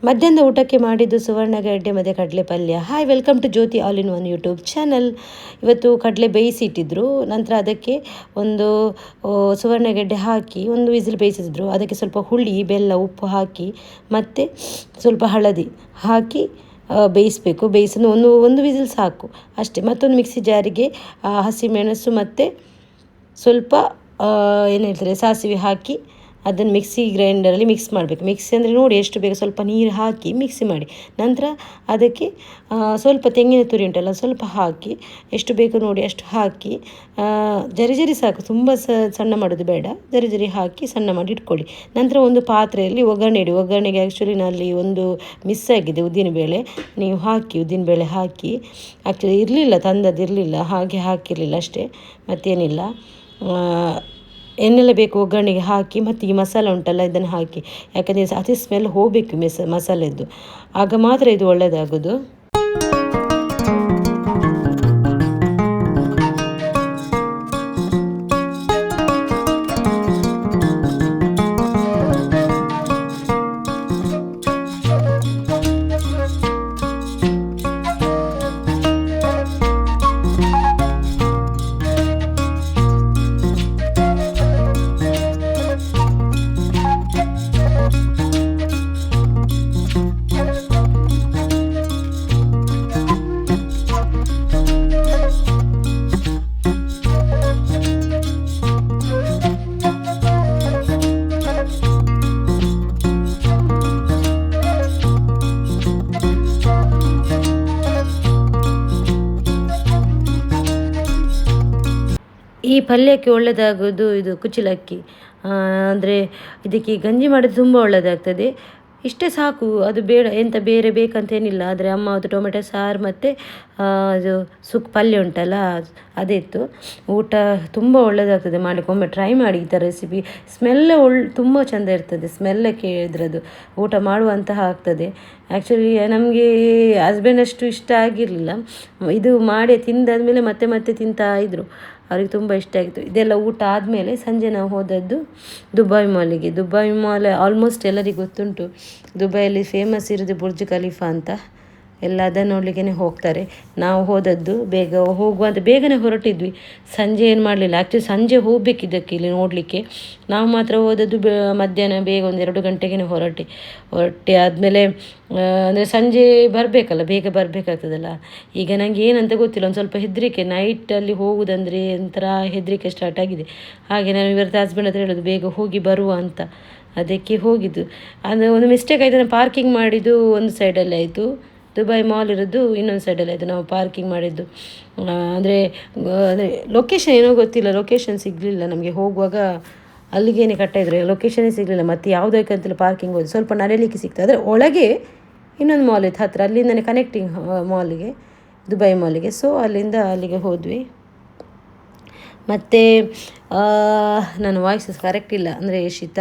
ಮಧ್ಯಾಹ್ನದ ಊಟಕ್ಕೆ ಮಾಡಿದ್ದು ಸುವರ್ಣಗಡ್ಡೆ ಮತ್ತು ಕಡಲೆ ಪಲ್ಯ. Hi, welcome to Jyothi all in one YouTube channel. ಇವತ್ತು ಕಡಲೆ ಬೇಯಿಸಿಟ್ಟಿದ್ರು. ನಂತರ ಅದಕ್ಕೆ ಒಂದು ಸುವರ್ಣಗಡ್ಡೆ ಹಾಕಿ ಒಂದು ವಿಸಿಲ್ ಬೇಯಿಸಿದ್ರು. ಅದಕ್ಕೆ ಸ್ವಲ್ಪ ಹುಳಿ, ಬೆಲ್ಲ, ಉಪ್ಪು ಹಾಕಿ ಮತ್ತು ಸ್ವಲ್ಪ ಹಳದಿ ಹಾಕಿ ಬೇಯಿಸಬೇಕು. ಬೇಯಿಸಿದ ಒಂದು ವಿಸಿಲ್ ಸಾಕು ಅಷ್ಟೇ. ಮತ್ತೊಂದು ಮಿಕ್ಸಿ ಜಾರಿಗೆ ಹಸಿಮೆಣಸು ಮತ್ತು ಸ್ವಲ್ಪ ಏನು ಹೇಳ್ತಾರೆ ಸಾಸಿವೆ ಹಾಕಿ ಅದನ್ನು ಮಿಕ್ಸಿ ಗ್ರೈಂಡರಲ್ಲಿ ಮಿಕ್ಸ್ ಮಾಡಬೇಕು. ಮಿಕ್ಸಿ ಅಂದರೆ ನೋಡಿ ಎಷ್ಟು ಬೇಕು, ಸ್ವಲ್ಪ ನೀರು ಹಾಕಿ ಮಿಕ್ಸಿ ಮಾಡಿ. ನಂತರ ಅದಕ್ಕೆ ಸ್ವಲ್ಪ ತೆಂಗಿನ ತುರಿ ಉಂಟಲ್ಲ ಸ್ವಲ್ಪ ಹಾಕಿ, ಎಷ್ಟು ಬೇಕು ನೋಡಿ ಅಷ್ಟು ಹಾಕಿ ಜರಿ ಸಾಕು, ತುಂಬ ಸಣ್ಣ ಮಾಡೋದು ಬೇಡ, ಜರಿ ಹಾಕಿ ಸಣ್ಣ ಮಾಡಿ ಇಟ್ಕೊಳ್ಳಿ. ನಂತರ ಒಂದು ಪಾತ್ರೆಯಲ್ಲಿ ಒಗ್ಗರಣೆ ಇಡಿ. ಒಗ್ಗರಣೆಗೆ ಆ್ಯಕ್ಚುಲಿ ನಲ್ಲಿ ಒಂದು ಮಿಸ್ ಆಗಿದೆ, ಉದ್ದಿನಬೇಳೆ ನೀವು ಹಾಕಿ, ಉದ್ದಿನಬೇಳೆ ಹಾಕಿ. ಆ್ಯಕ್ಚುಲಿ ಇರಲಿಲ್ಲ, ತಂದದಿರಲಿಲ್ಲ, ಹಾಗೆ ಹಾಕಿರಲಿಲ್ಲ ಅಷ್ಟೇ, ಮತ್ತೇನಿಲ್ಲ. ಎಣ್ಣೆಲ್ಲ ಬೇಕು ಒಗ್ಗರಣೆಗೆ ಹಾಕಿ, ಮತ್ತು ಈ ಮಸಾಲೆ ಉಂಟಲ್ಲ ಇದನ್ನು ಹಾಕಿ, ಯಾಕಂದರೆ ಅತಿ ಸ್ಮೆಲ್ ಹೋಗಬೇಕು ಮಸಾಲೆದ್ದು, ಆಗ ಮಾತ್ರ ಇದು ಒಳ್ಳೆಯದಾಗೋದು. ಈ ಪಲ್ಯಕ್ಕೆ ಒಳ್ಳೆಯದಾಗೋದು ಇದು ಕುಚ್ಚಲಕ್ಕಿ, ಅಂದರೆ ಇದಕ್ಕೆ ಗಂಜಿ ಮಾಡಿದ್ರೆ ತುಂಬ ಒಳ್ಳೆಯದಾಗ್ತದೆ. ಇಷ್ಟೇ ಸಾಕು, ಅದು ಬೇಡ ಎಂತ ಬೇರೆ ಬೇಕಂತೇನಿಲ್ಲ. ಆದರೆ ಅಮ್ಮ ಅದು ಟೊಮೆಟೊ ಸಾರು ಮತ್ತು ಅದು ಪಲ್ಯ ಉಂಟಲ್ಲ ಅದಿತ್ತು. ಊಟ ತುಂಬ ಒಳ್ಳೆಯದಾಗ್ತದೆ, ಮಾಡಲಿಕ್ಕೆ ಒಮ್ಮೆ ಟ್ರೈ ಮಾಡಿ ಈ ಥರ ರೆಸಿಪಿ. ಸ್ಮೆಲ್ಲ ತುಂಬ ಚೆಂದ ಇರ್ತದೆ, ಸ್ಮೆಲ್ಲ ಕೇಳಿದ್ರದು ಊಟ ಮಾಡುವಂತಹ ಆಗ್ತದೆ. ಆ್ಯಕ್ಚುಲಿ ನಮಗೆ ಹಸ್ಬೆಂಡ್ ಅಷ್ಟು ಇಷ್ಟ ಆಗಿರಲಿಲ್ಲ, ಇದು ಮಾಡಿ ತಿಂದಾದ್ಮೇಲೆ ಮತ್ತೆ ತಿಂತಾ ಇದ್ದರು, ಅವ್ರಿಗೆ ತುಂಬ ಇಷ್ಟ ಆಗಿತ್ತು. ಇದೆಲ್ಲ ಊಟ ಆದಮೇಲೆ ಸಂಜೆ ನಾವು ಹೋದದ್ದು ದುಬೈ ಮಾಲಿಗೆ. ದುಬೈ ಮಾಲ್ ಆಲ್ಮೋಸ್ಟ್ ಎಲ್ಲರಿಗೂ ಗೊತ್ತುಂಟು, ದುಬೈಯಲ್ಲಿ ಫೇಮಸ್ ಇರೋದು ಬುರ್ಜ್ ಖಲೀಫಾ ಅಂತ, ಎಲ್ಲ ಅದನ್ನು ನೋಡಲಿಕ್ಕೆ ಹೋಗ್ತಾರೆ. ನಾವು ಹೋದದ್ದು ಬೇಗನೆ ಹೊರಟಿದ್ವಿ, ಸಂಜೆ ಏನು ಮಾಡಲಿಲ್ಲ. ಆ್ಯಕ್ಚುಲಿ ಸಂಜೆ ಹೋಗಬೇಕಿದ್ದಕ್ಕೆ ಇಲ್ಲಿ ನೋಡಲಿಕ್ಕೆ, ನಾವು ಮಾತ್ರ ಹೋದದ್ದು ಮಧ್ಯಾಹ್ನ ಬೇಗ 1-2 ಗಂಟೆಗೆ ಹೊರಟೆ ಆದಮೇಲೆ, ಅಂದರೆ ಸಂಜೆ ಬರಬೇಕಲ್ಲ, ಬೇಗ ಬರಬೇಕಾಗ್ತದಲ್ಲ. ಈಗ ನನಗೆ ಏನಂತ ಗೊತ್ತಿಲ್ಲ, ಒಂದು ಸ್ವಲ್ಪ ಹೆದರಿಕೆ, ನೈಟಲ್ಲಿ ಹೋಗುವುದಂದರೆ ಒಂಥರ ಹೆದರಿಕೆ ಸ್ಟಾರ್ಟ್ ಆಗಿದೆ. ಹಾಗೆ ನಾನು ಇವತ್ತು ಹಸ್ಬೆಂಡ್ ಹತ್ರ ಹೇಳೋದು ಬೇಗ ಹೋಗಿ ಬರುವ ಅಂತ, ಅದಕ್ಕೆ ಹೋಗಿದ್ದು. ಅಂದರೆ ಒಂದು ಮಿಸ್ಟೇಕ್ ಆಯಿತು, ನಾನು ಪಾರ್ಕಿಂಗ್ ಮಾಡಿದ್ದು ಒಂದು ಸೈಡಲ್ಲಿ ಆಯಿತು, ದುಬೈ ಮಾಲ್ ಇರೋದು ಇನ್ನೊಂದು ಸೈಡಲ್ಲಿ ಆಯಿತು ನಾವು ಪಾರ್ಕಿಂಗ್ ಮಾಡಿದ್ದು. ಅಂದರೆ ಲೊಕೇಶನ್ ಏನೋ ಗೊತ್ತಿಲ್ಲ, ಲೊಕೇಶನ್ ಸಿಗಲಿಲ್ಲ ನಮಗೆ. ಹೋಗುವಾಗ ಅಲ್ಲಿಗೇನೆ ಕಟ್ಟಾಯಿದ್ರು, ಲೊಕೇಶನೇ ಸಿಗಲಿಲ್ಲ. ಮತ್ತು ಯಾವುದಕ್ಕಂತಲೂ ಪಾರ್ಕಿಂಗ್ ಹೋಗಿ ಸ್ವಲ್ಪ ನಡೀಲಿಕ್ಕೆ ಸಿಗ್ತದೆ. ಆದರೆ ಒಳಗೆ ಇನ್ನೊಂದು ಮಾಲ್ ಇತ್ತು ಹತ್ತಿರ, ಅಲ್ಲಿಂದನೇ ಕನೆಕ್ಟಿಂಗ್ ಮಾಲಿಗೆ, ದುಬೈ ಮಾಲಿಗೆ. ಸೊ ಅಲ್ಲಿಂದ ಅಲ್ಲಿಗೆ ಹೋದ್ವಿ. ಮತ್ತು ನನ್ನ ವಾಯ್ಸಸ್ ಕರೆಕ್ಟ್ ಇಲ್ಲ, ಅಂದರೆ ಶೀತ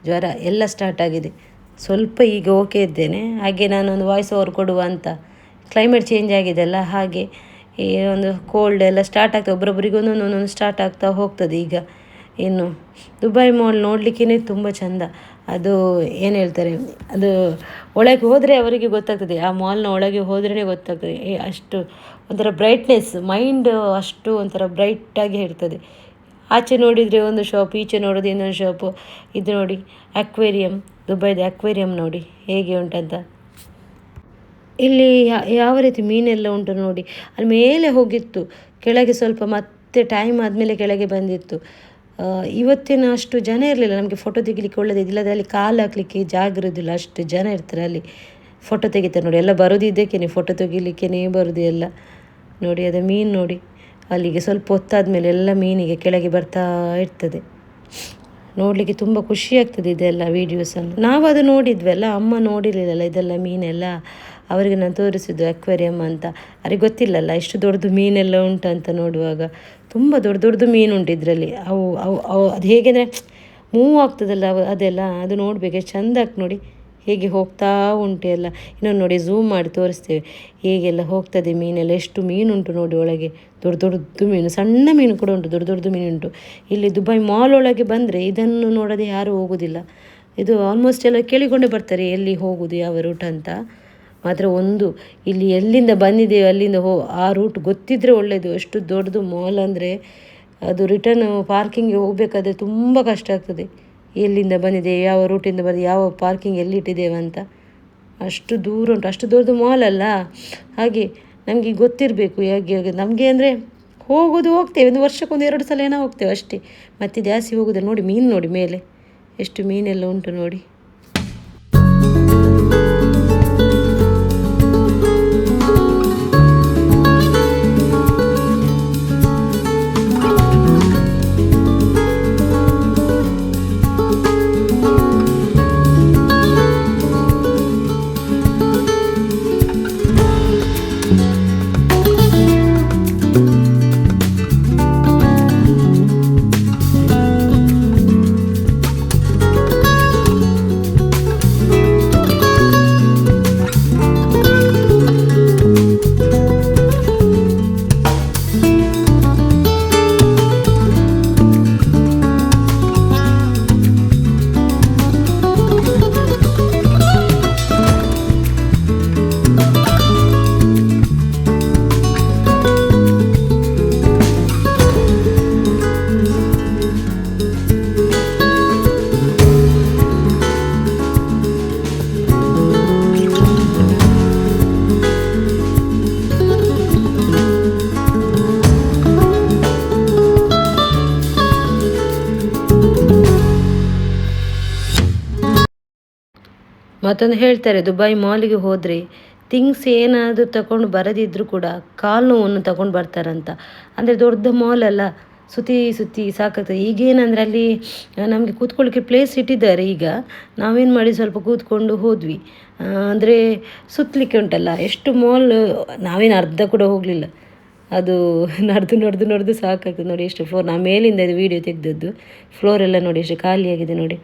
ಜ್ವರ ಎಲ್ಲ ಸ್ಟಾರ್ಟ್ ಆಗಿದೆ. ಸ್ವಲ್ಪ ಈಗ ಓಕೆ ಇದ್ದೇನೆ. ಹಾಗೆ ನಾನೊಂದು ವಾಯ್ಸ್ ಓವರ್ ಕೊಡುವ ಅಂತ, ಕ್ಲೈಮೇಟ್ ಚೇಂಜ್ ಆಗಿದೆಲ್ಲ, ಹಾಗೆ ಈ ಒಂದು ಕೋಲ್ಡ್ ಎಲ್ಲ ಸ್ಟಾರ್ಟ್ ಆಗ್ತದೆ, ಒಬ್ಬೊಬ್ಬರಿಗೆ ಒಂದೊಂದು ಸ್ಟಾರ್ಟ್ ಆಗ್ತಾ ಹೋಗ್ತದೆ. ಈಗ ಇನ್ನು ದುಬೈ ಮಾಲ್ ನೋಡಲಿಕ್ಕೇ ತುಂಬ ಚೆಂದ. ಅದು ಏನು ಹೇಳ್ತಾರೆ, ಅದು ಒಳಗೆ ಹೋದರೆ ಅವರಿಗೆ ಗೊತ್ತಾಗ್ತದೆ, ಆ ಮಾಲ್ನ ಒಳಗೆ ಹೋದ್ರೇ ಗೊತ್ತಾಗ್ತದೆ. ಅಷ್ಟು ಒಂಥರ ಬ್ರೈಟ್ನೆಸ್, ಮೈಂಡ್ ಅಷ್ಟು ಒಂಥರ ಬ್ರೈಟಾಗಿ ಇರ್ತದೆ. ಆಚೆ ನೋಡಿದರೆ ಒಂದು ಶಾಪ್, ಈಚೆ ನೋಡೋದು ಇನ್ನೊಂದು ಶಾಪು. ಇದು ನೋಡಿ ಅಕ್ವೇರಿಯಂ, ದುಬೈದ ಅಕ್ವೇರಿಯಂ ನೋಡಿ ಹೇಗೆ ಉಂಟಂತ. ಇಲ್ಲಿ ಯಾವ ರೀತಿ ಮೀನೆಲ್ಲ ಉಂಟು ನೋಡಿ. ಅಲ್ಲಿ ಮೇಲೆ ಹೋಗಿತ್ತು, ಕೆಳಗೆ ಸ್ವಲ್ಪ ಮತ್ತೆ ಟೈಮ್ ಆದಮೇಲೆ ಕೆಳಗೆ ಬಂದಿತ್ತು. ಇವತ್ತಿನ ಅಷ್ಟು ಜನ ಇರಲಿಲ್ಲ, ನಮಗೆ ಫೋಟೋ ತೆಗಿಲಿಕ್ಕೆ ಒಳ್ಳೆದಿಲ್ಲದೆ ಅಲ್ಲಿ ಕಾಲು ಹಾಕಲಿಕ್ಕೆ ಜಾಗ ಇರೋದಿಲ್ಲ, ಅಷ್ಟು ಜನ ಇರ್ತಾರೆ ಅಲ್ಲಿ. ಫೋಟೋ ತೆಗಿತಾರೆ ನೋಡಿ, ಎಲ್ಲ ಬರೋದಿದ್ದಕ್ಕೇ ಫೋಟೋ ತೆಗಿಲಿಕ್ಕೇ ಬರೋದು ಎಲ್ಲ. ನೋಡಿ ಅದು ಮೀನು ನೋಡಿ, ಅಲ್ಲಿಗೆ ಸ್ವಲ್ಪ ಹೊತ್ತಾದಮೇಲೆ ಎಲ್ಲ ಮೀನಿಗೆ ಕೆಳಗೆ ಬರ್ತಾ ಇರ್ತದೆ. ನೋಡಲಿಕ್ಕೆ ತುಂಬ ಖುಷಿ ಆಗ್ತದೆ ಇದೆಲ್ಲ ವೀಡಿಯೋಸನ್ನು. ನಾವು ಅದು ನೋಡಿದ್ವಲ್ಲ, ಅಮ್ಮ ನೋಡಿರಲಿಲ್ಲ ಇದೆಲ್ಲ ಮೀನೆಲ್ಲ. ಅವರಿಗೆ ನಾನು ತೋರಿಸಿದ್ದು ಅಕ್ವೇರಿಯಮ್ ಅಂತ. ಅವ್ರಿಗೆ ಗೊತ್ತಿಲ್ಲಲ್ಲ ಇಷ್ಟು ದೊಡ್ಡದು ಮೀನೆಲ್ಲ ಉಂಟಂತ. ನೋಡುವಾಗ ತುಂಬ ದೊಡ್ಡ ಮೀನು ಉಂಟು ಇದರಲ್ಲಿ. ಅವು ಅದು ಹೇಗೆ ಅಂದರೆ ಮೂವ್ ಆಗ್ತದಲ್ಲ ಅದೆಲ್ಲ, ಅದು ನೋಡಬೇಕು, ಎಷ್ಟು ಚೆಂದ ಆಗ್ತದೆ ನೋಡಿ ಹೇಗೆ ಹೋಗ್ತಾ ಉಂಟು ಎಲ್ಲ. ಇನ್ನೊಂದು ನೋಡಿ ಝೂಮ್ ಮಾಡಿ ತೋರಿಸ್ತೇವೆ ಹೇಗೆಲ್ಲ ಹೋಗ್ತದೆ ಮೀನೆಲ್ಲ. ಎಷ್ಟು ಮೀನುಂಟು ನೋಡಿ ಒಳಗೆ, ದೊಡ್ಡ ಮೀನು, ಸಣ್ಣ ಮೀನು ಕೂಡ ಉಂಟು, ದೊಡ್ಡ ಮೀನು ಉಂಟು. ಇಲ್ಲಿ ದುಬೈ ಮಾಲ್ ಒಳಗೆ ಬಂದರೆ ಇದನ್ನು ನೋಡದೆ ಯಾರೂ ಹೋಗೋದಿಲ್ಲ. ಇದು ಆಲ್ಮೋಸ್ಟ್ ಎಲ್ಲ ಕೇಳಿಕೊಂಡೇ ಬರ್ತಾರೆ ಎಲ್ಲಿ ಹೋಗೋದು ಯಾವ ರೂಟ್ ಅಂತ. ಮಾತ್ರ ಒಂದು ಇಲ್ಲಿ ಎಲ್ಲಿಂದ ಬಂದಿದ್ದೇವೆ ಅಲ್ಲಿಂದ ಆ ರೂಟ್ ಗೊತ್ತಿದ್ದರೆ ಒಳ್ಳೆಯದು. ಎಷ್ಟು ದೊಡ್ಡದು ಮಾಲ್ ಅಂದರೆ ಅದು ರಿಟರ್ನ್ ಪಾರ್ಕಿಂಗ್ಗೆ ಹೋಗಬೇಕಾದ್ರೆ ತುಂಬ ಕಷ್ಟ ಆಗ್ತದೆ. ಎಲ್ಲಿಂದ ಬಂದಿದೆ, ಯಾವ ರೂಟಿಂದ ಬಂದಿದೆ, ಯಾವ ಪಾರ್ಕಿಂಗ್ ಎಲ್ಲಿಟ್ಟಿದ್ದೇವೆ ಅಂತ. ಅಷ್ಟು ದೂರ ಉಂಟು, ಅಷ್ಟು ದೊಡ್ಡದು ಮಾಲ್ ಅಲ್ಲ. ಹಾಗೆ ನಮಗೆ ಗೊತ್ತಿರಬೇಕು ಹೇಗೆ ನಮಗೆ ಅಂದರೆ ಹೋಗ್ತೇವೆ, ಒಂದು ವರ್ಷಕ್ಕೊಂದು 2 ಸಲ ಏನೋ ಹೋಗ್ತೇವೆ ಅಷ್ಟೇ, ಮತ್ತೆ ಜಾಸ್ತಿ ಹೋಗೋದಿಲ್ಲ. ನೋಡಿ ಮೀನು ನೋಡಿ ಮೇಲೆ ಎಷ್ಟು ಮೀನೆಲ್ಲ ಉಂಟು ನೋಡಿ. ಮತ್ತೊಂದು ಹೇಳ್ತಾರೆ, ದುಬೈ ಮಾಲಿಗೆ ಹೋದರೆ ಥಿಂಗ್ಸ್ ಏನಾದರೂ ತಗೊಂಡು ಬರದಿದ್ದರೂ ಕೂಡ ಕಾಲು ನೋವನ್ನು ತಗೊಂಡು ಬರ್ತಾರಂತ. ಅಂದರೆ ದೊಡ್ಡ ಮಾಲ್ ಅಲ್ಲ, ಸುತ್ತಿ ಸಾಕಾಗ್ತದೆ. ಈಗೇನಂದರೆ ಅಲ್ಲಿ ನಮಗೆ ಕೂತ್ಕೊಳ್ಳಿಕ್ಕೆ ಪ್ಲೇಸ್ ಇಟ್ಟಿದ್ದಾರೆ. ಈಗ ನಾವೇನು ಮಾಡಿ ಸ್ವಲ್ಪ ಕೂತ್ಕೊಂಡು ಹೋದ್ವಿ. ಅಂದರೆ ಸುತ್ತಲಿಕ್ಕೆ ಉಂಟಲ್ಲ ಎಷ್ಟು ಮಾಲ್, ನಾವೇನು ಅರ್ಧ ಕೂಡ ಹೋಗಲಿಲ್ಲ. ಅದು ನಡೆದು ಸಾಕಾಗ್ತದೆ. ನೋಡಿ ಎಷ್ಟು ಫ್ಲೋರ್, ನಾ ಮೇಲಿಂದ ಇದು ವೀಡಿಯೋ ತೆಗೆದದ್ದು. ಫ್ಲೋರೆಲ್ಲ ನೋಡಿ ಎಷ್ಟು ಖಾಲಿಯಾಗಿದೆ ನೋಡಿ.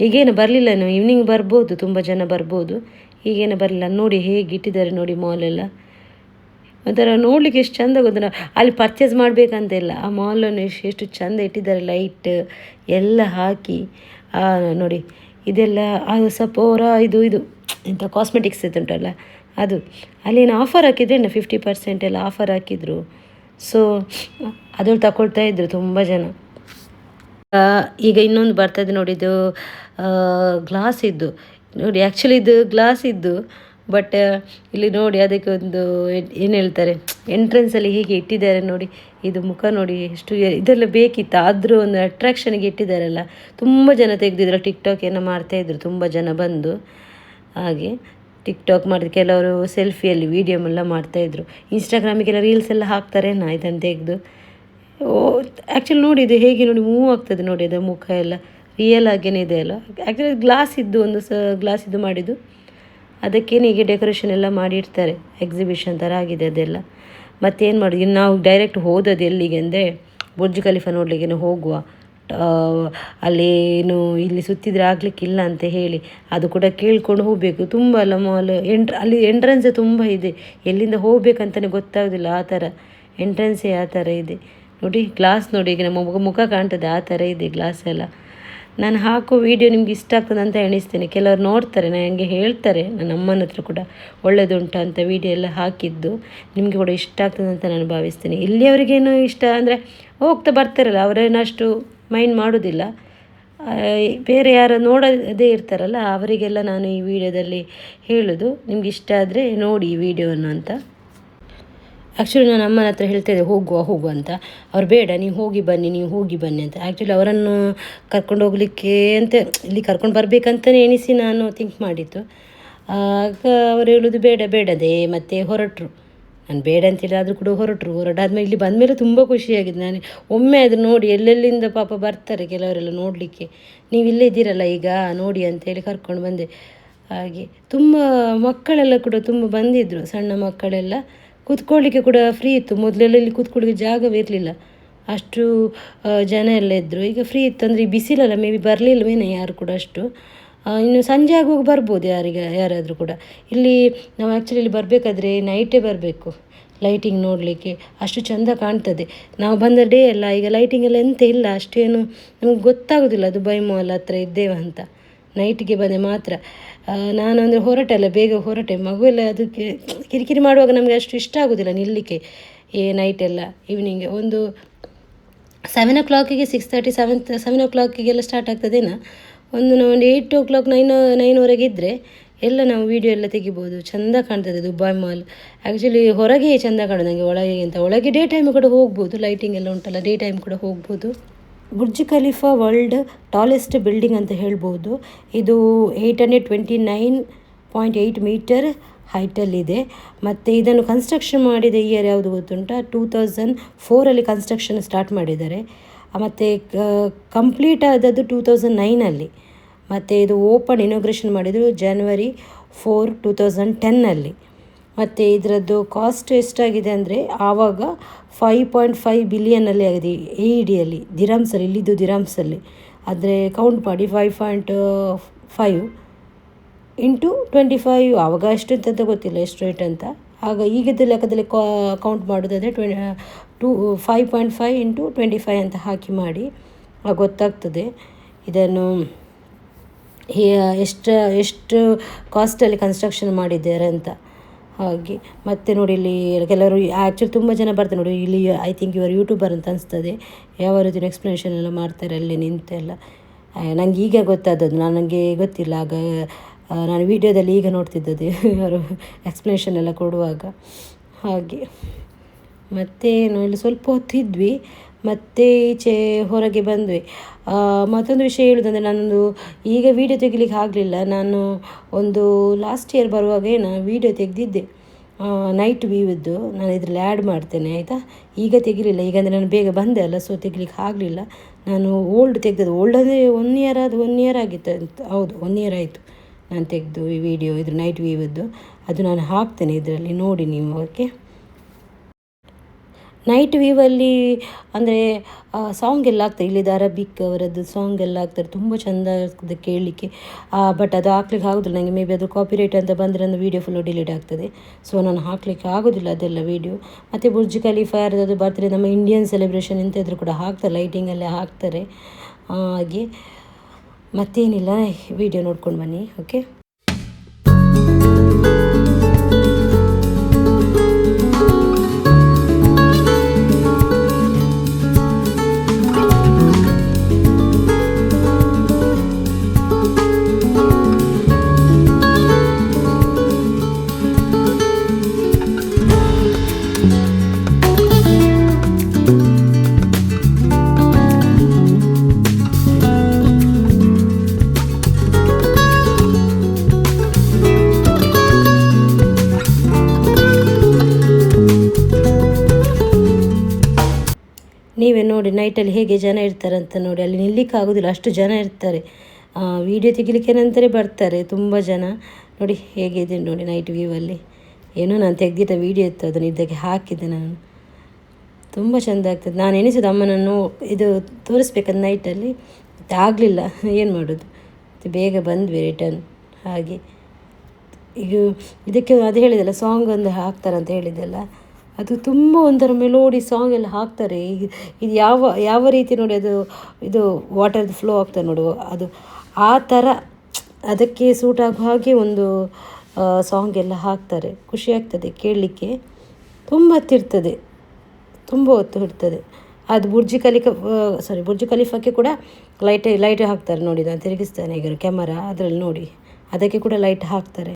ಈಗೇನು ಬರಲಿಲ್ಲ, ನೀವು ಈವ್ನಿಂಗ್ ಬರ್ಬೋದು, ತುಂಬ ಜನ ಬರ್ಬೋದು. ಈಗೇನು ಬರಲಿಲ್ಲ. ನೋಡಿ ಹೇಗೆ ಇಟ್ಟಿದ್ದಾರೆ ನೋಡಿ ಮಾಲೆಲ್ಲ. ಒಂಥರ ನೋಡಲಿಕ್ಕೆ ಎಷ್ಟು ಚೆಂದ ಗೊತ್ತಿಲ್ಲ. ಅಲ್ಲಿ ಪರ್ಚೇಸ್ ಮಾಡಬೇಕಂತಿಲ್ಲ, ಆ ಮಾಲನ್ನು ಎಷ್ಟು ಚೆಂದ ಇಟ್ಟಿದ್ದಾರೆ. ಲೈಟ್ ಎಲ್ಲ ಹಾಕಿ ನೋಡಿ. ಇದೆಲ್ಲ ಅದು ಸಪೋರಾ ಇದು ಇಂಥ ಕಾಸ್ಮೆಟಿಕ್ಸ್ ಉಂಟಲ್ಲ ಅದು. ಅಲ್ಲೇನು ಆಫರ್ ಹಾಕಿದ್ರೆ 50% ಎಲ್ಲ ಆಫರ್ ಹಾಕಿದರು. ಸೊ ಅದ್ರಲ್ಲಿ ತಗೊಳ್ತಾ ಇದ್ರು ತುಂಬ ಜನ. ಈಗ ಇನ್ನೊಂದು ಬರ್ತದೆ ನೋಡಿ, ಇದು ಗ್ಲಾಸ್ ಇದ್ದು ನೋಡಿ. ಆ್ಯಕ್ಚುಲಿ ಇದು ಗ್ಲಾಸ್ ಇದ್ದು, ಬಟ್ ಇಲ್ಲಿ ನೋಡಿ ಅದಕ್ಕೆ ಒಂದು ಏನು ಹೇಳ್ತಾರೆ, ಎಂಟ್ರೆನ್ಸಲ್ಲಿ ಹೀಗೆ ಇಟ್ಟಿದ್ದಾರೆ ನೋಡಿ. ಇದು ಮುಖ ನೋಡಿ ಎಷ್ಟು ಇದೆಲ್ಲ ಬೇಕಿತ್ತು, ಆದರೂ ಒಂದು ಅಟ್ರಾಕ್ಷನ್ಗೆ ಇಟ್ಟಿದ್ದಾರಲ್ಲ. ತುಂಬ ಜನ ತೆಗೆದಿದ್ರು, ಟಿಕ್ಟಾಕ್ ಏನೋ ಮಾಡ್ತಾಯಿದ್ರು ತುಂಬ ಜನ ಬಂದು. ಹಾಗೆ ಟಿಕ್ಟಾಕ್ ಮಾಡಿದ್ರು, ಕೆಲವರು ಸೆಲ್ಫಿಯಲ್ಲಿ ವೀಡಿಯೋ ಎಲ್ಲ ಮಾಡ್ತಾಯಿದ್ರು. ಇನ್ಸ್ಟಾಗ್ರಾಮಿಗೆಲ್ಲ ರೀಲ್ಸ್ ಎಲ್ಲ ಹಾಕ್ತಾರೆ ಇದನ್ನು ತೆಗೆದು. ಆ್ಯಕ್ಚುಲಿ ನೋಡಿ ಇದು ಹೇಗೆ ನೋಡಿ ಮೂವ್ ಆಗ್ತದೆ ನೋಡಿ, ಅದು ಮುಖ ಎಲ್ಲ ರಿಯಲ್ ಆಗೇನೆ ಇದೆ ಅಲ್ಲ. ಆ್ಯಕ್ಚುಲಿ ಗ್ಲಾಸ್ ಇದ್ದು ಒಂದು ಗ್ಲಾಸ್ ಇದು ಮಾಡಿದ್ದು, ಅದಕ್ಕೇನು ಹೀಗೆ ಡೆಕೋರೇಷನ್ ಎಲ್ಲ ಮಾಡಿರ್ತಾರೆ. ಎಕ್ಸಿಬಿಷನ್ ಥರ ಆಗಿದೆ ಅದೆಲ್ಲ. ಮತ್ತೇನು ಮಾಡಿದ್ವಿ ನಾವು, ಡೈರೆಕ್ಟ್ ಹೋದದ್ದು ಎಲ್ಲಿಗೆ ಅಂದರೆ ಬುರ್ಜ್ ಖಲೀಫಾ ನೋಡಲಿಕ್ಕೆ ಹೋಗುವ. ಅಲ್ಲೇನು ಇಲ್ಲಿ ಸುತ್ತಿದ್ರೆ ಆಗಲಿಕ್ಕಿಲ್ಲ ಅಂತ ಹೇಳಿ ಅದು ಕೂಡ ಕೇಳ್ಕೊಂಡು ಹೋಗಬೇಕು. ತುಂಬ ಅಲ್ಲ ಮಾಲ್, ಅಲ್ಲಿ ಎಂಟ್ರೆನ್ಸೇ ತುಂಬ ಇದೆ, ಎಲ್ಲಿಂದ ಹೋಗ್ಬೇಕಂತಲೇ ಗೊತ್ತಾಗೋದಿಲ್ಲ. ಆ ಥರ ಎಂಟ್ರೆನ್ಸೇ ಆ ಥರ ಇದೆ ನೋಡಿ. ಗ್ಲಾಸ್ ನೋಡಿ, ಈಗ ನಮ್ಮ ಮುಖ ಕಾಣ್ತದೆ ಆ ಥರ ಇದೆ ಗ್ಲಾಸ್ ಎಲ್ಲ. ನಾನು ಹಾಕೋ ವೀಡಿಯೋ ನಿಮ್ಗೆ ಇಷ್ಟ ಆಗ್ತದೆ ಅಂತ ಎಣಿಸ್ತೇನೆ. ಕೆಲವರು ನೋಡ್ತಾರೆ, ನನಗೆ ಹೇಳ್ತಾರೆ, ನನ್ನ ಅಮ್ಮನ ಹತ್ರ ಕೂಡ ಒಳ್ಳೆಯದುಂಟ ಅಂತ ವೀಡಿಯೋ ಎಲ್ಲ ಹಾಕಿದ್ದು. ನಿಮಗೆ ಕೂಡ ಇಷ್ಟ ಆಗ್ತದೆ ಅಂತ ನಾನು ಭಾವಿಸ್ತೇನೆ. ಇಲ್ಲಿಯವರಿಗೇನು ಇಷ್ಟ ಅಂದರೆ ಹೋಗ್ತಾ ಬರ್ತಾರಲ್ಲ, ಅವರೇನಷ್ಟು ಮೈಂಡ್ ಮಾಡೋದಿಲ್ಲ. ಬೇರೆ ಯಾರು ನೋಡೋದೇ ಇರ್ತಾರಲ್ಲ, ಅವರಿಗೆಲ್ಲ ನಾನು ಈ ವಿಡಿಯೋದಲ್ಲಿ ಹೇಳೋದು, ನಿಮ್ಗೆ ಇಷ್ಟ ಆದರೆ ನೋಡಿ ಈ ವಿಡಿಯೋವನ್ನು ಅಂತ. ಆ್ಯಕ್ಚುಲಿ ನಾನು ಅಮ್ಮನ ಹತ್ರ ಹೇಳ್ತಾಯಿದ್ದೆ ಹೋಗುವ ಅಂತ. ಅವ್ರು ಬೇಡ, ನೀವು ಹೋಗಿ ಬನ್ನಿ ಅಂತ. ಆ್ಯಕ್ಚುಲಿ ಅವರನ್ನು ಕರ್ಕೊಂಡು ಹೋಗಲಿಕ್ಕೆ ಅಂತ ಇಲ್ಲಿ ಕರ್ಕೊಂಡು ಬರಬೇಕಂತಲೇ ಎಣಿಸಿ ನಾನು ಥಿಂಕ್ ಮಾಡಿದ್ದು. ಆಗ ಅವರು ಹೇಳೋದು ಬೇಡದೇ ಮತ್ತೆ ಹೊರಟರು. ನಾನು ಬೇಡ ಅಂತೇಳಿ ಆದರೂ ಕೂಡ ಹೊರಟಾದ್ಮೇಲೆ ಇಲ್ಲಿ ಬಂದಮೇಲೆ ತುಂಬ ಖುಷಿಯಾಗಿದೆ. ನಾನು ಒಮ್ಮೆ ಅದು ನೋಡಿ, ಎಲ್ಲೆಲ್ಲಿಂದ ಪಾಪ ಬರ್ತಾರೆ ಕೆಲವರೆಲ್ಲ ನೋಡಲಿಕ್ಕೆ. ನೀವು ಇಲ್ಲೇ ಇದ್ದೀರಲ್ಲ ಈಗ ನೋಡಿ ಅಂತೇಳಿ ಕರ್ಕೊಂಡು ಬಂದೆ. ಹಾಗೆ ತುಂಬ ಮಕ್ಕಳೆಲ್ಲ ಕೂಡ ತುಂಬ ಬಂದಿದ್ದರು, ಸಣ್ಣ ಮಕ್ಕಳೆಲ್ಲ. ಕೂತ್ಕೊಳ್ಳಿಕ್ಕೆ ಕೂಡ ಫ್ರೀ ಇತ್ತು. ಮೊದಲೆಲ್ಲ ಇಲ್ಲಿ ಕೂತ್ಕೊಳ್ಳಿಕ್ಕೆ ಜಾಗವೇ ಇರಲಿಲ್ಲ, ಅಷ್ಟು ಜನ ಎಲ್ಲ ಇದ್ದರು. ಈಗ ಫ್ರೀ ಇತ್ತು, ಅಂದರೆ ಬಿಸಿಲಲ್ಲ, ಮೇ ಬಿ ಬರಲಿಲ್ಲವೇನೆ ಯಾರು ಕೂಡ ಅಷ್ಟು. ಇನ್ನು ಸಂಜೆ ಆಗುವಾಗ ಬರ್ಬೋದು ಯಾರಾದರೂ ಕೂಡ. ಇಲ್ಲಿ ನಾವು ಆ್ಯಕ್ಚುಲಿ ಇಲ್ಲಿ ಬರಬೇಕಾದ್ರೆ ನೈಟೇ ಬರಬೇಕು, ಲೈಟಿಂಗ್ ನೋಡಲಿಕ್ಕೆ ಅಷ್ಟು ಚೆಂದ ಕಾಣ್ತದೆ. ನಾವು ಬಂದ ಡೇ ಅಲ್ಲ, ಈಗ ಲೈಟಿಂಗ್ ಎಲ್ಲ ಎಂತ ಇಲ್ಲ, ಅಷ್ಟೇನು ನಮ್ಗೆ ಗೊತ್ತಾಗೋದಿಲ್ಲ ದುಬೈ ಮಾಲ್ ಹತ್ರ ಇದ್ದೇವೆ ಅಂತ. ನೈಟಿಗೆ ಬಂದೆ ಮಾತ್ರ. ನಾನು ಅಂದರೆ ಹೊರಟಲ್ಲ, ಬೇಗ ಹೊರಟೆ. ಮಗುವೆಲ್ಲ ಅದಕ್ಕೆ ಕಿರಿಕಿರಿ ಮಾಡುವಾಗ ನಮಗೆ ಅಷ್ಟು ಇಷ್ಟ ಆಗೋದಿಲ್ಲ ನಿಲ್ಲಲಿಕ್ಕೆ ನೈಟೆಲ್ಲ. ಈವ್ನಿಂಗ್ ಒಂದು 7 o'clock 6:30 7 o'clock ಸ್ಟಾರ್ಟ್ ಆಗ್ತದೇನೋ. ಒಂದು 8 o'clock 9 ಇದ್ದರೆ ಎಲ್ಲ ನಾವು ವೀಡಿಯೋ ಎಲ್ಲ ತೆಗಿಬೋದು. ಚೆಂದ ಕಾಣ್ತದೆ ದುಬೈ ಮಾಲ್. ಆ್ಯಕ್ಚುಲಿ ಹೊರಗೆ ಚೆಂದ ಕಾಣೋದು ನನಗೆ, ಒಳಗೆ ಡೇ ಟೈಮ್ ಕೂಡ ಹೋಗ್ಬೋದು. ಲೈಟಿಂಗ್ ಎಲ್ಲ ಉಂಟಲ್ಲ, ಡೇ ಟೈಮ್ ಕೂಡ ಹೋಗ್ಬೋದು. Burj Khalifa world tallest building ಅಂತ ಹೇಳ್ಬೋದು. ಇದು 829.8 ಮೀಟರ್ ಹೈಟಲ್ಲಿದೆ. ಮತ್ತು ಇದನ್ನು ಕನ್ಸ್ಟ್ರಕ್ಷನ್ ಮಾಡಿದ ಇಯರ್ ಯಾವುದು ಗೊತ್ತುಂಟ, 2004 ಕನ್ಸ್ಟ್ರಕ್ಷನ್ ಸ್ಟಾರ್ಟ್ ಮಾಡಿದ್ದಾರೆ. ಮತ್ತು ಕಂಪ್ಲೀಟ್ ಆದದ್ದು 2009. ಮತ್ತು ಇದು ಓಪನ್ ಇನಾಗ್ರೇಷನ್ ಮಾಡಿದರು January 4, 2010. ಮತ್ತು ಇದರದ್ದು ಕಾಸ್ಟ್ ಎಷ್ಟಾಗಿದೆ ಅಂದರೆ ಆವಾಗ 5.5 ಬಿಲಿಯನಲ್ಲಿ ಆಗಿದೆ AEDಯಲ್ಲಿ, ದಿರಾಮ್ಸಲ್ಲಿ. ಇಲ್ಲಿದ್ದು ದಿರಾಮ್ಸಲ್ಲಿ ಆದರೆ ಕೌಂಟ್ ಮಾಡಿ 5.5 ಇಂಟು 25. ಆವಾಗ ಎಷ್ಟು ಅಂತ ಗೊತ್ತಿಲ್ಲ ಎಷ್ಟು ರೇಟ್ ಅಂತ. ಆಗ ಈಗಿದ್ದ ಲೆಕ್ಕದಲ್ಲಿ ಕೌಂಟ್ ಮಾಡೋದಾದರೆ 5.5 ಇಂಟು 25 ಅಂತ ಹಾಕಿ ಮಾಡಿ ಗೊತ್ತಾಗ್ತದೆ ಇದನ್ನು ಎಷ್ಟು ಕಾಸ್ಟಲ್ಲಿ ಕನ್ಸ್ಟ್ರಕ್ಷನ್ ಮಾಡಿದ್ದಾರೆ ಅಂತ. ಹಾಗೆ ಮತ್ತು ನೋಡಿ ಇಲ್ಲಿ ಕೆಲವರು ಆ್ಯಕ್ಚುಲಿ ತುಂಬ ಜನ ಬರ್ತಾರೆ ನೋಡಿ ಇಲ್ಲಿ. ಐ ಥಿಂಕ್ ಇವರು ಯೂಟ್ಯೂಬರ್ ಅಂತ ಅನಿಸ್ತದೆ. ಯಾವ ರೀತಿಯ ಎಕ್ಸ್ಪ್ಲನೇಷನ್ ಎಲ್ಲ ಮಾಡ್ತಾರೆ ಅಲ್ಲಿ ನಿಂತೆಲ್ಲ. ನನಗೆ ಈಗ ಗೊತ್ತಾದದ್ದು, ನನಗೆ ಗೊತ್ತಿಲ್ಲ ಆಗ. ನಾನು ವೀಡಿಯೋದಲ್ಲಿ ಈಗ ನೋಡ್ತಿದ್ದದ್ದು ಅವರು ಎಕ್ಸ್ಪ್ಲನೇಷನ್ ಎಲ್ಲ ಕೊಡುವಾಗ. ಹಾಗೆ ಮತ್ತೇನು ಇಲ್ಲಿ ಸ್ವಲ್ಪ ಹೊತ್ತಿದ್ವಿ, ಮತ್ತೆ ಈಚೆ ಹೊರಗೆ ಬಂದ್ವಿ. ಮತ್ತೊಂದು ವಿಷಯ ಹೇಳೋದಂದರೆ, ನಾನೊಂದು ಈಗ ವೀಡಿಯೋ ತೆಗಿಲಿಕ್ಕೆ ಆಗಲಿಲ್ಲ. ನಾನು ಒಂದು ಲಾಸ್ಟ್ ಇಯರ್ ಬರುವಾಗ ವೀಡಿಯೋ ತೆಗೆದಿದ್ದೆ ನೈಟ್ ವ್ಯೂವಿದ್ದು. ನಾನು ಇದರಲ್ಲಿ ಆ್ಯಡ್ ಮಾಡ್ತೇನೆ ಆಯಿತಾ. ಈಗ ತೆಗಿಲಿಲ್ಲ, ಈಗ ಅಂದರೆ ನಾನು ಬೇಗ ಬಂದೆ ಅಲ್ಲ, ಸೊ ತೆಗಿಲಿಕ್ಕೆ ಆಗಲಿಲ್ಲ. ನಾನು ಓಲ್ಡ್ ತೆಗೆದದ್ದು. ಓಲ್ಡ್ ಅಂದರೆ 1 year ಆಗಿತ್ತು ಅಂತ. ಹೌದು, 1 year ಆಯಿತು ನಾನು ತೆಗೆದು ಈ ವಿಡಿಯೋ. ಇದು ನೈಟ್ ವ್ಯೂವಿದ್ದು. ಅದು ನಾನು ಹಾಕ್ತೇನೆ ಇದರಲ್ಲಿ, ನೋಡಿ ನೀವು. ಓಕೆ, ನೈಟ್ ವ್ಯೂವಲ್ಲಿ ಅಂದರೆ ಸಾಂಗ್ ಎಲ್ಲ ಆಗ್ತದೆ. ಇಲ್ಲಿದ್ದು ಅರಬಿಕ್ ಅವರದ್ದು ಸಾಂಗ್ ಎಲ್ಲ ಆಗ್ತಾರೆ, ತುಂಬ ಚೆಂದ ಆಗ್ತದೆ ಕೇಳಲಿಕ್ಕೆ. ಬಟ್ ಅದು ಹಾಕ್ಲಿಕ್ಕೆ ಆಗೋದಿಲ್ಲ ನನಗೆ. ಮೇ ಬಿ ಅದು ಕಾಪಿರೈಟ್ ಅಂತ ಬಂದರೆ ಒಂದು ವೀಡಿಯೋ ಫುಲ್ಲು ಡಿಲೀಟ್ ಆಗ್ತದೆ. ಸೊ ನಾನು ಹಾಕಲಿಕ್ಕೆ ಆಗೋದಿಲ್ಲ ಅದೆಲ್ಲ ವೀಡಿಯೋ. ಮತ್ತು ಬುರ್ಜ್ ಖಲೀಫಾ ಯಾರದ್ದು ಬರ್ತಾರೆ, ನಮ್ಮ ಇಂಡಿಯನ್ ಸೆಲೆಬ್ರೇಷನ್ ಇಂಥದ್ರು ಕೂಡ ಹಾಕ್ತಾರೆ, ಲೈಟಿಂಗಲ್ಲೇ ಹಾಕ್ತಾರೆ. ಹಾಗೆ ಮತ್ತೇನಿಲ್ಲ, ವೀಡಿಯೋ ನೋಡ್ಕೊಂಡು ಬನ್ನಿ. ಓಕೆ, ನೀವೇ ನೋಡಿ ನೈಟಲ್ಲಿ ಹೇಗೆ ಜನ ಇರ್ತಾರೆ ಅಂತ ನೋಡಿ. ಅಲ್ಲಿ ನಿಲ್ಲಿಕ್ಕೆ ಆಗೋದಿಲ್ಲ, ಅಷ್ಟು ಜನ ಇರ್ತಾರೆ. ವೀಡಿಯೋ ತೆಗಿಲಿಕ್ಕೆ ನಂತರ ಬರ್ತಾರೆ ತುಂಬ ಜನ. ನೋಡಿ ಹೇಗಿದೆ ನೋಡಿ ನೈಟ್ ವ್ಯೂವಲ್ಲಿ. ಏನೋ ನಾನು ತೆಗೆದಿದ್ದ ವೀಡಿಯೋ ಇತ್ತು, ಅದನ್ನು ಇದಕ್ಕೆ ಹಾಕಿದ್ದೆ ನಾನು. ತುಂಬ ಚೆಂದ ಆಗ್ತದೆ. ನಾನು ಎನಿಸೋದು ಅಮ್ಮನನ್ನು ಇದು ತೋರಿಸ್ಬೇಕಂದು ನೈಟಲ್ಲಿ, ಮತ್ತು ಆಗಲಿಲ್ಲ, ಏನು ಮಾಡೋದು. ಮತ್ತು ಬೇಗ ಬಂದ್ವಿ ರಿಟರ್ನ್. ಹಾಗೆ ಈಗ ಇದಕ್ಕೆ ಅದು ಹೇಳಿದೆಲ್ಲ ಸಾಂಗ್ ಒಂದು ಹಾಕ್ತಾರಂತ ಹೇಳಿದ್ದೆಲ್ಲ, ಅದು ತುಂಬ ಒಂಥರ ಮೆಲೋಡಿ ಸಾಂಗ್ ಎಲ್ಲ ಹಾಕ್ತಾರೆ. ಈಗ ಇದು ಯಾವ ರೀತಿ ನೋಡಿ, ಅದು ಇದು ವಾಟರ್ದು ಫ್ಲೋ ಆಗ್ತದೆ ನೋಡು, ಅದು ಆ ಥರ ಅದಕ್ಕೆ ಸೂಟ್ ಆಗೋ ಹಾಗೆ ಒಂದು ಸಾಂಗ್ ಎಲ್ಲ ಹಾಕ್ತಾರೆ. ಖುಷಿ ಆಗ್ತದೆ ಕೇಳಲಿಕ್ಕೆ. ತುಂಬ ಹೊತ್ತಿರ್ತದೆ, ತುಂಬ ಹೊತ್ತು ಇರ್ತದೆ. ಅದು ಬುರ್ಜ್ ಖಲೀಫಾಕ್ಕೆ ಕೂಡ ಲೈಟ್ ಹಾಕ್ತಾರೆ ನೋಡಿ. ನಾನು ತಿರುಗಿಸ್ತೇನೆ ಈಗ ಕ್ಯಾಮರಾ, ಅದರಲ್ಲಿ ನೋಡಿ, ಅದಕ್ಕೆ ಕೂಡ ಲೈಟ್ ಹಾಕ್ತಾರೆ.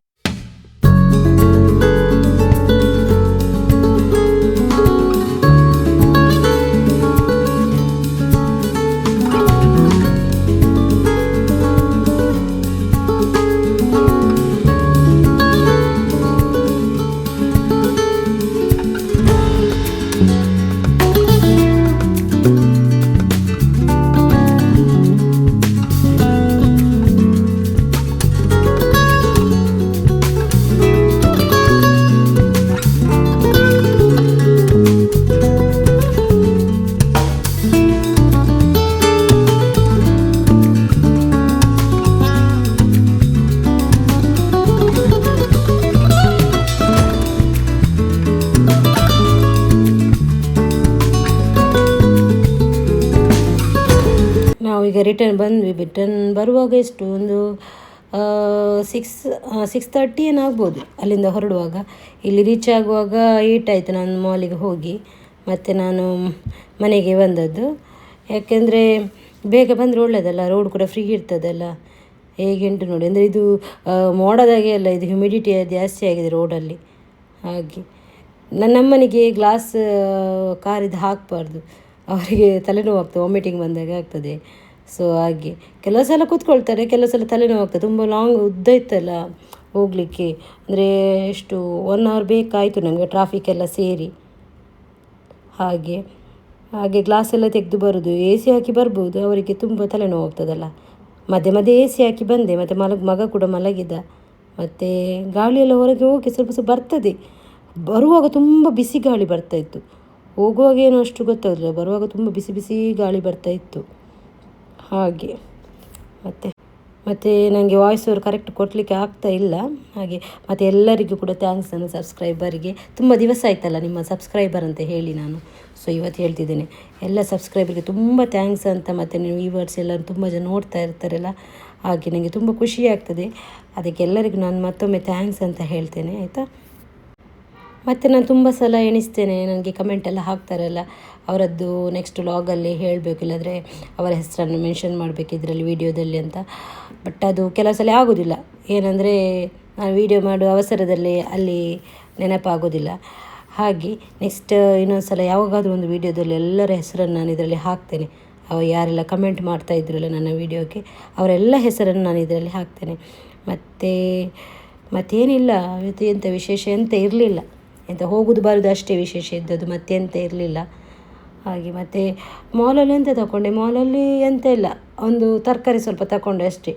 ರಿಟರ್ನ್ ಬರುವಾಗ ಎಷ್ಟು ಒಂದು 6:30 ಏನಾಗ್ಬೋದು ಅಲ್ಲಿಂದ ಹೊರಡುವಾಗ. ಇಲ್ಲಿ ರೀಚ್ ಆಗುವಾಗ 8 ಆಯಿತು ನಾನು ಮಾಲಿಗೆ ಹೋಗಿ. ಮತ್ತು ನಾನು ಮನೆಗೆ ಬಂದದ್ದು. ಯಾಕೆಂದರೆ ಬೇಗ ಬಂದರೆ ಒಳ್ಳೆಯದಲ್ಲ, ರೋಡ್ ಕೂಡ ಫ್ರೀ ಇರ್ತದಲ್ಲ. ಹೇಗುಂಟು ನೋಡಿ, ಅಂದರೆ ಇದು ಮೋಡದಾಗೆ ಅಲ್ಲ, ಇದು ಹ್ಯುಮಿಡಿಟಿ ಜಾಸ್ತಿ ಆಗಿದೆ ರೋಡಲ್ಲಿ. ಹಾಗೆ ನನ್ನಮ್ಮನಿಗೆ ಗ್ಲಾಸ್ ಕಾರಿದ್ದು ಹಾಕಬಾರ್ದು, ಅವರಿಗೆ ತಲೆನೋವು ಆಗ್ತದೆ, ವಾಮಿಟಿಂಗ್ ಬಂದಾಗ ಆಗ್ತದೆ. ಸೊ ಹಾಗೆ ಕೆಲವು ಸಲ ಕೂತ್ಕೊಳ್ತಾರೆ, ಕೆಲವು ಸಲ ತಲೆನೋವು ಆಗ್ತದೆ. ತುಂಬ ಲಾಂಗ್ ಉದ್ದ ಇತ್ತಲ್ಲ ಹೋಗಲಿಕ್ಕೆ, ಅಂದರೆ ಎಷ್ಟು 1 hour ಬೇಕಾಯಿತು ನನಗೆ, ಟ್ರಾಫಿಕ್ ಎಲ್ಲ ಸೇರಿ. ಹಾಗೆ ಗ್ಲಾಸ್ ಎಲ್ಲ ತೆಗೆದು ಬರೋದು, ಎ ಸಿ ಹಾಕಿ ಬರ್ಬೋದು, ಅವರಿಗೆ ತುಂಬ ತಲೆನೋವು ಆಗ್ತದಲ್ಲ. ಮಧ್ಯೆ ಮಧ್ಯೆ ಎ ಸಿ ಹಾಕಿ ಬಂದೆ. ಮತ್ತು ಮಗ ಕೂಡ ಮಲಗಿದ್ದ. ಮತ್ತು ಗಾಳಿಯೆಲ್ಲ ಹೊರಗೆ ಹೋಗಿ ಸ್ವಲ್ಪ ಬರ್ತದೆ. ಬರುವಾಗ ತುಂಬ ಬಿಸಿ ಗಾಳಿ ಬರ್ತಾಯಿತ್ತು, ಹೋಗುವಾಗ ಏನೋ ಅಷ್ಟು ಗೊತ್ತಾಗಲಿಲ್ಲ. ಬರುವಾಗ ತುಂಬ ಬಿಸಿ ಬಿಸಿ ಗಾಳಿ ಬರ್ತಾಯಿತ್ತು. ಹಾಗೆ ಮತ್ತು ನನಗೆ ವಾಯ್ಸ್ ಓವರ್ ಕರೆಕ್ಟ್ ಕೊಡಲಿಕ್ಕೆ ಆಗ್ತಾ ಇಲ್ಲ. ಮತ್ತು ಎಲ್ಲರಿಗೂ ಕೂಡ ಥ್ಯಾಂಕ್ಸ್. ನನ್ನ ಸಬ್ಸ್ಕ್ರೈಬರಿಗೆ ತುಂಬ ದಿವಸ ಆಯ್ತಲ್ಲ ನಿಮ್ಮ ಸಬ್ಸ್ಕ್ರೈಬರ್ ಅಂತ ಹೇಳಿ ನಾನು. ಸೊ ಇವತ್ತು ಹೇಳ್ತಿದ್ದೇನೆ, ಎಲ್ಲ ಸಬ್ಸ್ಕ್ರೈಬರಿಗೆ ತುಂಬ ಥ್ಯಾಂಕ್ಸ್ ಅಂತ. ಮತ್ತು ನೀವು ಈ ವರ್ಡ್ಸ್ ಎಲ್ಲರೂ ತುಂಬ ಜನ ನೋಡ್ತಾ ಇರ್ತಾರಲ್ಲ, ಹಾಗೆ ನನಗೆ ತುಂಬ ಖುಷಿ ಆಗ್ತದೆ. ಅದಕ್ಕೆ ಎಲ್ಲರಿಗೂ ನಾನು ಮತ್ತೊಮ್ಮೆ ಥ್ಯಾಂಕ್ಸ್ ಅಂತ ಹೇಳ್ತೇನೆ, ಆಯಿತಾ. ಮತ್ತು ನಾನು ತುಂಬ ಸಲ ಎಣಿಸ್ತೇನೆ, ನನಗೆ ಕಮೆಂಟೆಲ್ಲ ಹಾಕ್ತಾರಲ್ಲ, ಅವರದ್ದು ನೆಕ್ಸ್ಟ್ ವ್ಲಾಗಲ್ಲಿ ಹೇಳಬೇಕು, ಇಲ್ಲಾಂದರೆ ಅವರ ಹೆಸರನ್ನು ಮೆನ್ಷನ್ ಮಾಡಬೇಕು ಇದರಲ್ಲಿ ವಿಡಿಯೋದಲ್ಲಿ ಅಂತ. ಬಟ್ ಅದು ಕೆಲವು ಸಲ ಆಗೋದಿಲ್ಲ. ಏನಂದರೆ ನಾನು ವೀಡಿಯೋ ಮಾಡುವ ಅವಸರದಲ್ಲಿ ಅಲ್ಲಿ ನೆನಪಾಗೋದಿಲ್ಲ. ಹಾಗೆ ನೆಕ್ಸ್ಟ್ ಇನ್ನೊಂದು ಸಲ ಯಾವಾಗಾದರೂ ಒಂದು ವೀಡಿಯೋದಲ್ಲಿ ಎಲ್ಲರ ಹೆಸರನ್ನು ನಾನು ಇದರಲ್ಲಿ ಹಾಕ್ತೇನೆ. ಯಾರೆಲ್ಲ ಕಮೆಂಟ್ ಮಾಡ್ತಾಯಿದ್ರಲ್ಲ ನನ್ನ ವೀಡಿಯೋಕ್ಕೆ, ಅವರೆಲ್ಲ ಹೆಸರನ್ನು ನಾನು ಇದರಲ್ಲಿ ಹಾಕ್ತೇನೆ. ಮತ್ತೇನಿಲ್ಲ, ಇವತ್ತು ಎಂಥ ವಿಶೇಷ ಎಂತ ಇರಲಿಲ್ಲ. ಎಂತ ಹೋಗೋದು ಬರೋದು ಅಷ್ಟೇ ವಿಶೇಷ ಇದ್ದದ್ದು, ಮತ್ತೆಂತ ಇರಲಿಲ್ಲ. ಹಾಗೆ ಮತ್ತು ಮಾಲಲ್ಲಿ ಎಂತ ತಗೊಂಡೆ, ಮಾಲಲ್ಲಿ ಎಂತ ಇಲ್ಲ, ಒಂದು ತರಕಾರಿ ಸ್ವಲ್ಪ ತಗೊಂಡೆ ಅಷ್ಟೇ.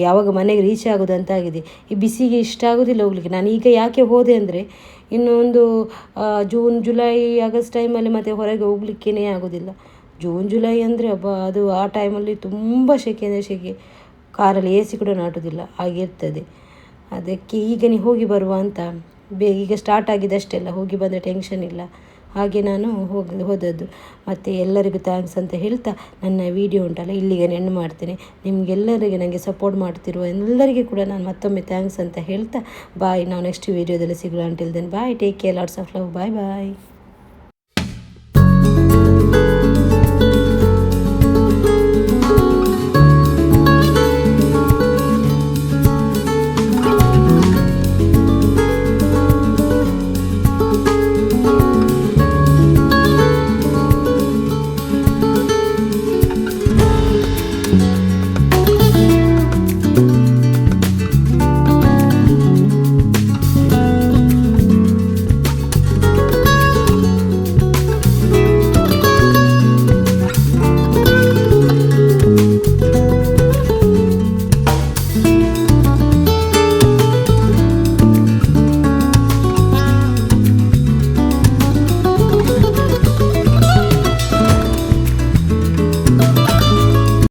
ಯಾವಾಗ ಮನೆಗೆ ರೀಚ್ ಆಗೋದು ಅಂತ ಆಗಿದೆ. ಈ ಬಿಸಿಗೆ ಇಷ್ಟ ಆಗೋದಿಲ್ಲ ಹೋಗ್ಲಿಕ್ಕೆ. ನಾನು ಈಗ ಯಾಕೆ ಹೋದೆ ಅಂದರೆ, ಇನ್ನೊಂದು ಜೂನ್ ಜುಲೈ ಆಗಸ್ಟ್ ಟೈಮಲ್ಲಿ ಮತ್ತೆ ಹೊರಗೆ ಹೋಗ್ಲಿಕ್ಕೇ ಆಗೋದಿಲ್ಲ. ಜೂನ್ ಜುಲೈ ಅಂದರೆ ಅದು ಆ ಟೈಮಲ್ಲಿ ತುಂಬ ಸೆಕೆ ಅಂದರೆ ಸೆಕೆ, ಕಾರಲ್ಲಿ ಎ ಸಿ ಕೂಡ ನಾಟೋದಿಲ್ಲ, ಆಗಿರ್ತದೆ. ಅದಕ್ಕೆ ಈಗ ನೀವು ಹೋಗಿ ಬರುವ ಅಂತ, ಈಗ ಸ್ಟಾರ್ಟ್ ಆಗಿದೆ ಅಷ್ಟೆಲ್ಲ, ಹೋಗಿ ಬಂದರೆ ಟೆನ್ಷನ್ ಇಲ್ಲ. ಹಾಗೆ ನಾನು ಹೋದದ್ದು. ಮತ್ತು ಎಲ್ಲರಿಗೂ ಥ್ಯಾಂಕ್ಸ್ ಅಂತ ಹೇಳ್ತಾ ನನ್ನ ವಿಡಿಯೋ ಉಂಟಲ್ಲ ಇಲ್ಲಿಗೆ ಎಂಡ್ ಮಾಡ್ತೇನೆ. ನಿಮಗೆಲ್ಲರಿಗೆ ನನಗೆ ಸಪೋರ್ಟ್ ಮಾಡ್ತಿರುವ ಎಲ್ಲರಿಗೂ ಕೂಡ ನಾನು ಮತ್ತೊಮ್ಮೆ ಥ್ಯಾಂಕ್ಸ್ ಅಂತ ಹೇಳ್ತಾ ಬಾಯ್. ನಾವು ನೆಕ್ಸ್ಟ್ ವೀಡಿಯೋದಲ್ಲಿ ಸಿಗೋಣ. Until then bye, take care, lots of love, bye bye.